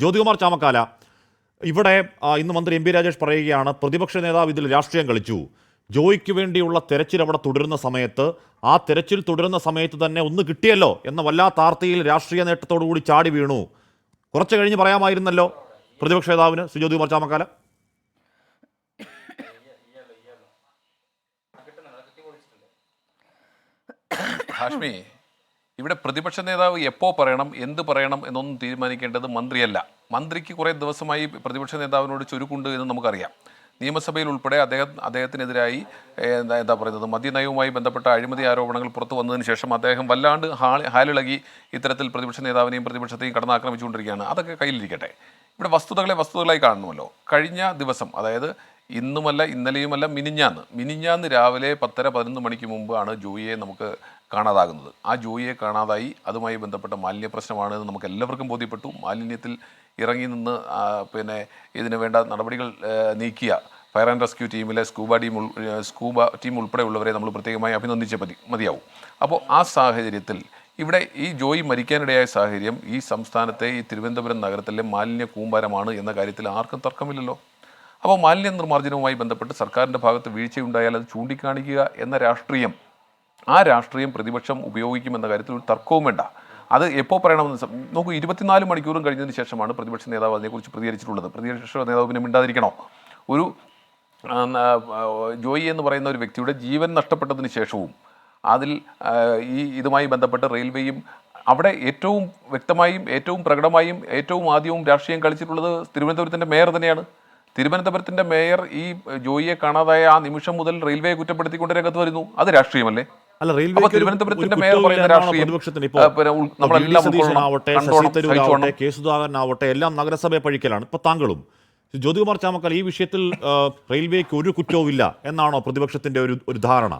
ജ്യോതികുമാർ ചാമക്കാല, ഇവിടെ ഇന്ന് മന്ത്രി എം പി രാജേഷ് പറയുകയാണ് പ്രതിപക്ഷ നേതാവ് ഇതിൽ രാഷ്ട്രീയം കളിച്ചു. ജോയിക്ക് വേണ്ടിയുള്ള തെരച്ചിൽ അവിടെ തുടരുന്ന സമയത്ത്, ആ തെരച്ചിൽ തുടരുന്ന സമയത്ത് തന്നെ ഒന്ന് കിട്ടിയല്ലോ എന്ന വല്ലാത്ത ആർത്തിയിൽ രാഷ്ട്രീയ നേട്ടത്തോടു കൂടി ചാടി വീണു. കുറച്ച് കഴിഞ്ഞ് പറയാമായിരുന്നല്ലോ പ്രതിപക്ഷ നേതാവിന് ശ്രീ ജ്യോതികുമാർ ചാമക്കാല. ഹാഷ്മി, ഇവിടെ പ്രതിപക്ഷ നേതാവ് എപ്പോൾ പറയണം, എന്ത് പറയണം എന്നൊന്നും തീരുമാനിക്കേണ്ടത് മന്ത്രിയല്ല. മന്ത്രിക്ക് കുറേ ദിവസമായി പ്രതിപക്ഷ നേതാവിനോട് ചുരുക്കുണ്ട് എന്ന് നമുക്കറിയാം. നിയമസഭയിൽ ഉൾപ്പെടെ അദ്ദേഹത്തിനെതിരായി എന്താ പറയുന്നത്, മദ്യനയവുമായി ബന്ധപ്പെട്ട അഴിമതി ആരോപണങ്ങൾ പുറത്തു വന്നതിന് ശേഷം അദ്ദേഹം വല്ലാണ്ട് ഹാലിളകി ഇത്തരത്തിൽ പ്രതിപക്ഷ നേതാവിനെയും പ്രതിപക്ഷത്തെയും കടന്നാക്രമിച്ചുകൊണ്ടിരിക്കുകയാണ്. അതൊക്കെ കയ്യിലിരിക്കട്ടെ. ഇവിടെ വസ്തുതകളായി കാണുന്നുവല്ലോ. കഴിഞ്ഞ ദിവസം, അതായത് ഇന്നുമല്ല ഇന്നലെയുമല്ല, മിനിഞ്ഞാന്ന് രാവിലെ 10:30-11 മണിക്ക് മുമ്പാണ് ജോയിയെ നമുക്ക് കാണാതാകുന്നത്. ആ ജോയിയെ കാണാതായി, അതുമായി ബന്ധപ്പെട്ട മാലിന്യ പ്രശ്നമാണെന്ന് നമുക്ക് എല്ലാവർക്കും ബോധ്യപ്പെട്ടു. മാലിന്യത്തിൽ ഇറങ്ങി നിന്ന് ഇതിന് വേണ്ട നടപടികൾ നീക്കിയ ഫയർ ആൻഡ് റെസ്ക്യൂ ടീമിലെ സ്കൂബ ടീം ഉൾപ്പെടെയുള്ളവരെ നമ്മൾ പ്രത്യേകമായി അഭിനന്ദിച്ചേ മതിയാവും. അപ്പോൾ ആ സാഹചര്യത്തിൽ ഇവിടെ ഈ ജോയി മരിക്കാനിടയായ സാഹചര്യം ഈ സംസ്ഥാനത്തെ, ഈ തിരുവനന്തപുരം നഗരത്തിലെ മാലിന്യ കൂമ്പാരമാണ് എന്ന കാര്യത്തിൽ ആർക്കും തർക്കമില്ലല്ലോ. അപ്പോൾ മാലിന്യ നിർമ്മാർജ്ജനവുമായി ബന്ധപ്പെട്ട് സർക്കാരിൻ്റെ ഭാഗത്ത് വീഴ്ചയുണ്ടായാൽ അത് ചൂണ്ടിക്കാണിക്കുക എന്ന രാഷ്ട്രീയം, ആ രാഷ്ട്രീയം പ്രതിപക്ഷം ഉപയോഗിക്കുമെന്ന കാര്യത്തിൽ ഒരു തർക്കവും വേണ്ട. അത് എപ്പോൾ പറയണമെന്ന് നോക്കൂ. 24 മണിക്കൂറും കഴിഞ്ഞതിന് ശേഷമാണ് പ്രതിപക്ഷ നേതാവ് അതിനെക്കുറിച്ച് പ്രതികരിച്ചിട്ടുള്ളത്. പ്രതിപക്ഷ നേതാവ് പിന്നെ മിണ്ടാതിരിക്കണോ? ഒരു ജോയി എന്ന് പറയുന്ന ഒരു വ്യക്തിയുടെ ജീവൻ നഷ്ടപ്പെട്ടതിന് ശേഷവും അതിൽ ഇതുമായി ബന്ധപ്പെട്ട് റെയിൽവേയും അവിടെ ഏറ്റവും വ്യക്തമായും ഏറ്റവും പ്രകടമായും ഏറ്റവും ആദ്യവും രാഷ്ട്രീയം കളിച്ചിട്ടുള്ളത് തിരുവനന്തപുരത്തിൻ്റെ മേയർ തന്നെയാണ്. തിരുവനന്തപുരത്തിൻ്റെ മേയർ ഈ ജോയിയെ കാണാതായ ആ നിമിഷം മുതൽ റെയിൽവേയെ കുറ്റപ്പെടുത്തിക്കൊണ്ട് രംഗത്ത് വരുന്നു. അത് രാഷ്ട്രീയമല്ലേ? അല്ല, തിരുവനന്തപുരത്തിന്റെ മേയർ പറയുന്ന രാഷ്ട്രീയം കെ സുധാകരനാവട്ടെ എല്ലാം നഗരസഭയെ പഴിക്കലാണ്. ഇപ്പൊ താങ്കളും ജ്യോതികുമാർ ചാമക്കാല, ഈ വിഷയത്തിൽ റെയിൽവേക്ക് ഒരു കുറ്റവും ഇല്ല എന്നാണോ പ്രതിപക്ഷത്തിന്റെ ഒരു ധാരണ?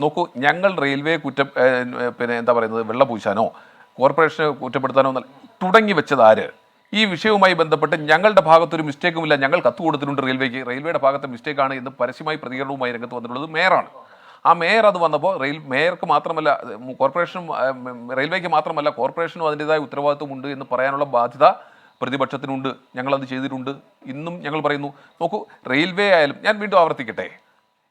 നോക്കൂ, ഞങ്ങൾ റെയിൽവേ എന്താ പറയുന്നത്, വെള്ളപൂശാനോ കോർപ്പറേഷനെ കുറ്റപ്പെടുത്താനോ തുടങ്ങി വെച്ചത് ആര്? ഈ വിഷയവുമായി ബന്ധപ്പെട്ട് ഞങ്ങളുടെ ഭാഗത്തൊരു മിസ്റ്റേക്കുമില്ല, ഞങ്ങൾ കത്ത് കൊടുത്തിട്ടുണ്ട് റെയിൽവേക്ക്, റെയിൽവേയുടെ ഭാഗത്തെ മിസ്റ്റേക്കാണ് എന്ന് പരസ്യമായി പ്രതികരണവുമായി രംഗത്ത് വന്നിട്ടുള്ളത് മേയറാണ്. ആ മേയർ അത് വന്നപ്പോൾ മേയർക്ക് മാത്രമല്ല, കോർപ്പറേഷനും റെയിൽവേക്ക് മാത്രമല്ല, കോർപ്പറേഷനും അതിൻ്റെതായ ഉത്തരവാദിത്വമുണ്ട് എന്ന് പറയാനുള്ള ബാധ്യത പ്രതിപക്ഷത്തിനുണ്ട്. ഞങ്ങളത് ചെയ്തിട്ടുണ്ട്. ഇന്നും ഞങ്ങൾ പറയുന്നു. നോക്കൂ, റെയിൽവേ ആയാലും, ഞാൻ വീണ്ടും ആവർത്തിക്കട്ടെ,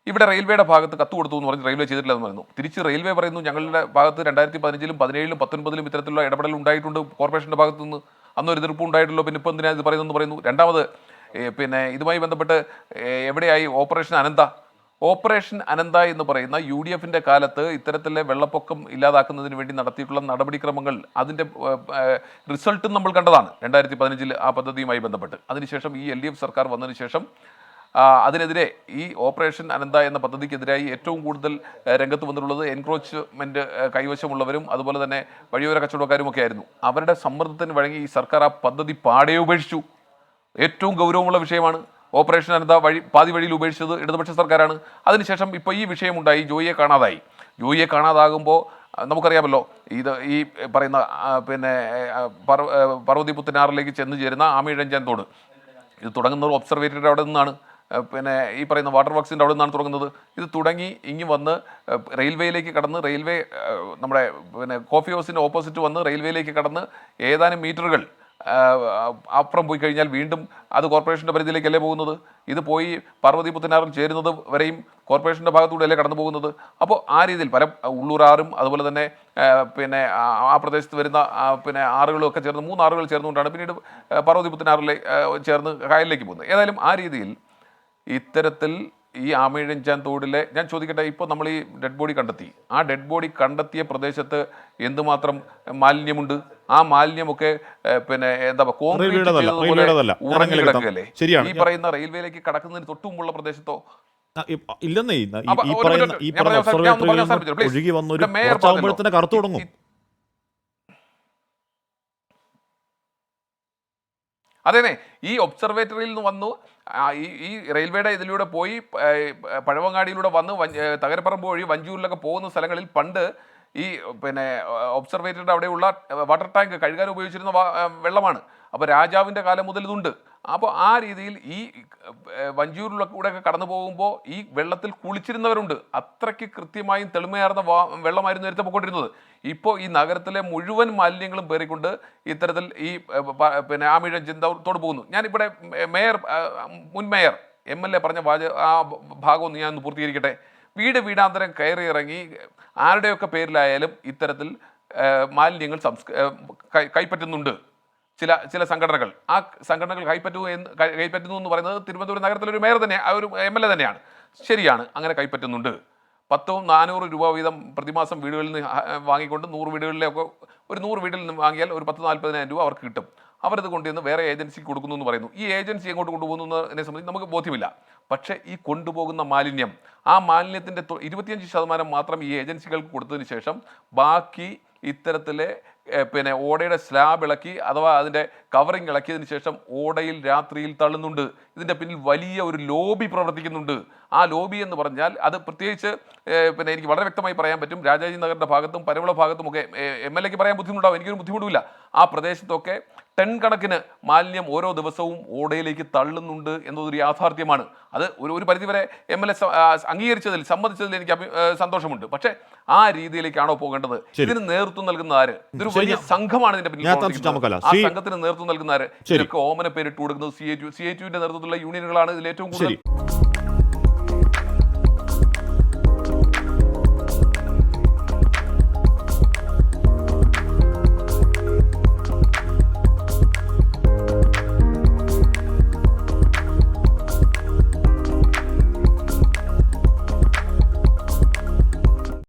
ഇവിടെ റെയിൽവേയുടെ ഭാഗത്ത് കത്ത് കൊടുത്തു എന്ന് പറഞ്ഞ് റെയിൽവേ ചെയ്തിട്ടില്ലെന്ന് പറയുന്നു. തിരിച്ച് റെയിൽവേ പറയുന്നു ഞങ്ങളുടെ ഭാഗത്ത് 2015-ലും 2017-ലും 2019-ലും ഇത്തരത്തിലുള്ള ഇടപെടൽ ഉണ്ടായിട്ടുണ്ട് കോർപ്പറേഷൻ്റെ ഭാഗത്തു നിന്ന്. അന്നൊരു എതിർപ്പ് ഉണ്ടായിട്ടല്ലോ, പിന്നെ ഇപ്പം എന്തിനാണ് ഇത് പറയുന്നതെന്ന് പറയുന്നു. രണ്ടാമത് ഇതുമായി ബന്ധപ്പെട്ട് എവിടെയായി ഓപ്പറേഷൻ അനന്ത എന്ന് പറയുന്ന UDFൻ്റെ കാലത്ത് ഇത്തരത്തിലെ വെള്ളപ്പൊക്കം ഇല്ലാതാക്കുന്നതിന് വേണ്ടി നടത്തിയിട്ടുള്ള നടപടിക്രമങ്ങൾ, അതിൻ്റെ റിസൾട്ടും നമ്മൾ കണ്ടതാണ് 2015-ൽ ആ പദ്ധതിയുമായി ബന്ധപ്പെട്ട്. അതിനുശേഷം ഈ LDF സർക്കാർ വന്നതിന് ശേഷം അതിനെതിരെ, ഈ ഓപ്പറേഷൻ അനന്ത എന്ന പദ്ധതിക്കെതിരായി ഏറ്റവും കൂടുതൽ രംഗത്ത് വന്നിട്ടുള്ളത് എൻക്രോച്ച്മെൻറ്റ് കൈവശമുള്ളവരും അതുപോലെ തന്നെ വഴിയോര കച്ചവടക്കാരും ഒക്കെ ആയിരുന്നു. അവരുടെ സമ്മർദ്ദത്തിന് വഴങ്ങി ഈ സർക്കാർ ആ പദ്ധതി പാടെ ഉപേക്ഷിച്ചു. ഏറ്റവും ഗൗരവമുള്ള വിഷയമാണ്. ഓപ്പറേഷൻ അനന്ത പാതി വഴിയിൽ ഉപേക്ഷിച്ചത് ഇടതുപക്ഷ സർക്കാരാണ്. അതിനുശേഷം ഇപ്പോൾ ഈ വിഷയമുണ്ടായി, ജോയിയെ കാണാതാകുമ്പോൾ നമുക്കറിയാമല്ലോ, ഈ പറയുന്ന പാർവതി പുത്തനാറിലേക്ക് ചെന്ന് ചേരുന്ന ആമയിഴഞ്ചാൻ തോട്, ഇത് തുടങ്ങുന്നത് ഒബ്സർവേറ്ററിയുടെ അവിടെ നിന്നാണ്. ഈ പറയുന്ന വാട്ടർ വർക്സിൻ്റെ അവിടെ നിന്നാണ് തുടങ്ങുന്നത്. ഇത് തുടങ്ങി ഇങ്ങ് വന്ന് റെയിൽവേയിലേക്ക് കടന്ന്, റെയിൽവേ നമ്മുടെ കോഫി ഹൗസിൻ്റെ ഓപ്പോസിറ്റ് വന്ന് റെയിൽവേയിലേക്ക് കടന്ന് ഏതാനും മീറ്ററുകൾ അപ്പുറം പോയി കഴിഞ്ഞാൽ വീണ്ടും അത് കോർപ്പറേഷൻ്റെ പരിധിയിലേക്കല്ലേ പോകുന്നത്. ഇത് പോയി പാർവതി പുത്തനാറിൽ ചേരുന്നത് വരെയും കോർപ്പറേഷൻ്റെ ഭാഗത്തൂടെയല്ലേ കടന്നു പോകുന്നത്. അപ്പോൾ ആ രീതിയിൽ ഉള്ളൂരാറും അതുപോലെ തന്നെ ആ പ്രദേശത്ത് വരുന്ന ആറുകളും ഒക്കെ ചേർന്ന് 3 ആറുകൾ ചേർന്നുകൊണ്ടാണ് പിന്നീട് പാർവതി പുത്തനാറിലെ ചേർന്ന് കായലിലേക്ക് പോകുന്നത്. ഏതായാലും ആ രീതിയിൽ ഇത്തരത്തിൽ ഈ ആമയിഴഞ്ചാൻ തോടിലെ, ഞാൻ ചോദിക്കട്ടെ, ഇപ്പോൾ നമ്മൾ ഈ ഡെഡ് ബോഡി കണ്ടെത്തി, ആ ഡെഡ് ബോഡി കണ്ടെത്തിയ പ്രദേശത്ത് എന്തുമാത്രം മാലിന്യമുണ്ട്? ആ മാലിന്യമൊക്കെ എന്താ കോൺക്രീറ്റ് കിടക്കുകയല്ലേ? ഈ പറയുന്ന റെയിൽവേയിലേക്ക് കടക്കുന്നതിന് തൊട്ടു മുമ്പുള്ള പ്രദേശത്തോ ഇല്ലെന്നേ. കറുത്തു തുടങ്ങും. അതേനെ, ഈ ഒബ്സർവേറ്ററിയിൽ നിന്ന് വന്നു, ഈ റെയിൽവേയുടെ ഇതിലൂടെ പോയി പഴവങ്ങാടിയിലൂടെ വന്ന് തകരപ്പറമ്പ് വഴി വഞ്ചൂരിലൊക്കെ പോകുന്ന സ്ഥലങ്ങളിൽ പണ്ട് ഈ പിന്നെ ഒബ്സർവേറ്ററിയുടെ അവിടെയുള്ള വാട്ടർ ടാങ്ക് കഴുകാൻ ഉപയോഗിച്ചിരുന്ന വെള്ളമാണ്. അപ്പോൾ രാജാവിൻ്റെ കാലം മുതൽ ഇതുണ്ട്. അപ്പോൾ ആ രീതിയിൽ ഈ വഞ്ചിയൂരിലുള്ള കൂടെയൊക്കെ കടന്നു പോകുമ്പോൾ ഈ വെള്ളത്തിൽ കുളിച്ചിരുന്നവരുണ്ട്. അത്രയ്ക്ക് കൃത്യമായും തെളിമയാർന്ന വെള്ളമായിരുന്നു നേരത്തെ പോയിക്കൊണ്ടിരുന്നത്. ഇപ്പോൾ ഈ നഗരത്തിലെ മുഴുവൻ മാലിന്യങ്ങളും പേറിക്കൊണ്ട് ഇത്തരത്തിൽ ഈ പിന്നെ ആമിഴം ചിന്തത്തോട് പോകുന്നു. ഞാനിവിടെ മേയർ, മുൻ മേയർ MLA പറഞ്ഞ ആ ഭാഗമൊന്ന് ഞാൻ ഒന്ന് പൂർത്തീകരിക്കട്ടെ. വീട് വീടാന്തരം കയറി ഇറങ്ങി ആരുടെയൊക്കെ പേരിലായാലും ഇത്തരത്തിൽ മാലിന്യങ്ങൾ കൈപ്പറ്റുന്നുണ്ട് ചില സംഘടനകൾ. ആ സംഘടനകൾ കൈപ്പറ്റുന്നു എന്ന് പറയുന്നത് തിരുവനന്തപുരം നഗരത്തിലൊരു മേയർ തന്നെ, ഒരു MLA തന്നെയാണ്. ശരിയാണ്, അങ്ങനെ കൈപ്പറ്റുന്നുണ്ട്. 400 രൂപ വീതം പ്രതിമാസം വീടുകളിൽ നിന്ന് വാങ്ങിക്കൊണ്ട് 100 വീടുകളിലൊക്കെ, ഒരു 100 വീട്ടിൽ നിന്ന് വാങ്ങിയാൽ ഒരു 10-40,000 രൂപ അവർക്ക് കിട്ടും. അവരത് കൊണ്ടുവന്ന് വേറെ ഏജൻസിക്ക് കൊടുക്കുന്നു എന്ന് പറയുന്നു. ഈ ഏജൻസി എങ്ങോട്ട് കൊണ്ടുപോകുന്നതിനെ സംബന്ധിച്ച് നമുക്ക് ബോധ്യമില്ല. പക്ഷേ ഈ കൊണ്ടുപോകുന്ന മാലിന്യം, ആ മാലിന്യത്തിൻ്റെ 25% മാത്രം ഈ ഏജൻസികൾക്ക് കൊടുത്തതിന് ശേഷം ബാക്കി ഇത്തരത്തിലെ പിന്നെ ഓടയുടെ സ്ലാബ് ഇളക്കി അഥവാ അതിൻ്റെ കവറിങ് ഇളക്കിയതിന് ശേഷം ഓടയിൽ രാത്രിയിൽ തള്ളുന്നുണ്ട്. ഇതിൻ്റെ പിന്നിൽ വലിയ ഒരു ലോബി പ്രവർത്തിക്കുന്നുണ്ട്. ആ ലോബി എന്ന് പറഞ്ഞാൽ അത് പ്രത്യേകിച്ച് പിന്നെ എനിക്ക് വളരെ വ്യക്തമായി പറയാൻ പറ്റും. രാജാജി നഗറിൻ്റെ ഭാഗത്തും പരവള ഭാഗത്തുമൊക്കെ MLA പറയാൻ ബുദ്ധിമുട്ടുണ്ടാവും, എനിക്കൊരു ബുദ്ധിമുട്ടുമില്ല. ആ പ്രദേശത്തൊക്കെ ടൺ കണക്കിന് മാലിന്യം ഓരോ ദിവസവും ഓടയിലേക്ക് തള്ളുന്നുണ്ട് എന്നതൊരു യാഥാർത്ഥ്യമാണ്. അത് ഒരു പരിധിവരെ MLA അംഗീകരിച്ചതിൽ, സമ്മതിച്ചതിൽ എനിക്ക് സന്തോഷമുണ്ട്. പക്ഷേ ആ രീതിയിലേക്കാണോ പോകേണ്ടത്? ഇതിന് നേതൃത്വം നൽകുന്ന ആര്? ഇതൊരു വലിയ സംഘമാണ് ഇതിന്റെ പിന്നിൽ. ആ സംഘത്തിന് നേതൃത്വം നൽകുന്ന ആര്? ഇതിനൊക്കെ ഓമന പേരിട്ട് കൊടുക്കുന്നത് CITU നേതൃത്വത്തിലുള്ള യൂണിയനുകളാണ് ഇതിൽ ഏറ്റവും കൂടുതൽ.